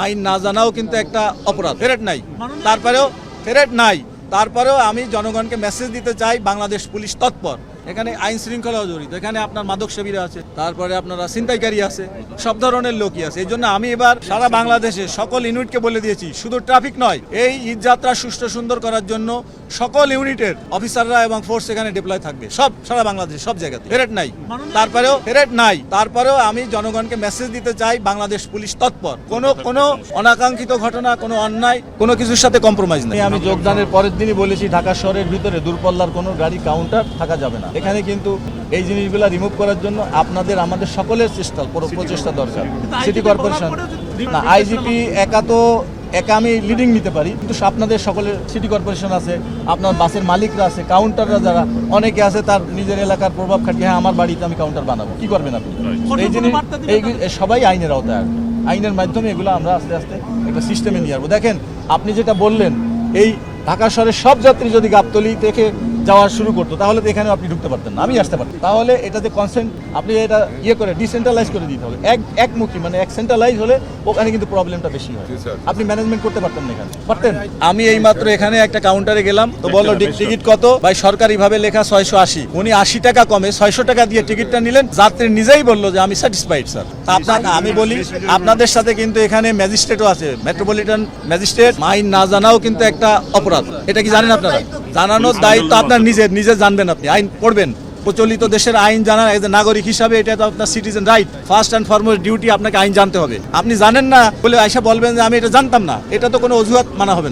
আইন না জানাও কিন্তু একটা অপরাধ। ফেরেট নাই তারপরেও আমি জনগণকে মেসেজ দিতে চাই, বাংলাদেশ পুলিশ তৎপর। এখানে আইন শৃঙ্খলাও জড়িত, এখানে আপনার মাদক সেবীরা আছে, তারপরে আপনারা ছিনতাইকারী আছে, সব ধরনের লোকই আছে। এই জন্য আমি এবার সারা বাংলাদেশে সকল ইউনিটকে বলে দিয়েছি, শুধু ট্রাফিক নয়, এই ঈদযাত্রা সুষ্ঠু সুন্দর করার জন্য সকল ইউনিটের অফিসাররা এবং ফোর্স এখানে ডিপ্লয় থাকবে, সব সারা বাংলাদেশ সব জায়গাতে। ফেরেট নাই তারপরেও আমি জনগণকে মেসেজ দিতে চাই, বাংলাদেশ পুলিশ তৎপর। কোনো অনাকাঙ্ক্ষিত ঘটনা, কোনো অন্যায়, কোনো কিছুর সাথে কম্প্রোমাইজ নেই। আমি যোগদানের পরের দিনই বলেছি, ঢাকা শহরের ভিতরে দূরপাল্লার কোনো গাড়ি কাউন্টার থাকা যাবে না। এখানে কিন্তু এই জিনিসগুলো রিমুভ করার জন্য আপনাদের আমাদের সকলের প্রচেষ্টা দরকার। সিটি কর্পোরেশন না, আইজিপি একা আমি লিডিং নিতে পারি, কিন্তু আপনাদের সকলের সিটি কর্পোরেশন আছে, আপনার বাসের মালিকরা আছে, কাউন্টাররা যারা অনেকে আছে, তার নিজের এলাকার প্রভাব খাটিয়ে হ্যাঁ আমার বাড়িতে আমি কাউন্টার বানাবো, কি করবেন আপনি? এই জিনিস সবাই আইনের আওতায় আসবে। আইনের মাধ্যমে এগুলো আমরা আস্তে আস্তে একটা সিস্টেমে নিয়ে আসবো। দেখেন আপনি যেটা বললেন, এই ঢাকা শহরের সব যাত্রী যদি গাবতলী থেকে যাওয়া শুরু করতো, তাহলে তো এখানে আপনি ঢুকতে পারতেন না, আমি আসতে পারতাম। তাহলে এটাতে কনসেন্ট আপনি এটা করে ডিসেন্ট্রালাইজ করে দিতে হবে। একমুখী মানে এক সেন্ট্রালাইজ হলে ওখানে কিন্তু প্রবলেমটা বেশি হয়। আপনি ম্যানেজমেন্ট করতে পারতেন না, এখানে পারতেন। আমি এইমাত্র এখানে একটা কাউন্টারে গেলাম, তো বললো টিকিট কত ভাই, সরকারিভাবে লেখা 680, উনি 80 টাকা কমে 600 টাকা দিয়ে টিকিটটা নিলেন। যাত্রী নিজেই বললো যে আমি স্যাটিসফাইড স্যার। আমি বলি আপনাদের সাথে কিন্তু এখানে ম্যাজিস্ট্রেটও আছে, মেট্রোপলিটন ম্যাজিস্ট্রেট। আইন না জানাও কিন্তু একটা অপরাধ, এটা কি জানেন আপনারা? জানানোর দায়িত্ব আপনার নিজে জানবেন, আপনি আইন পড়বেন, প্রচলিত দেশের আইন জানা এজ এ নাগরিক হিসাবে এটা তো আপনার citizen right, first and foremost duty, আপনাকে আইন জানতে হবে। আপনি জানেন না বলে আইসা বলবেন যে আমি এটা জানতাম না, এটা তো কোনো অজুহাত মানা হবে না।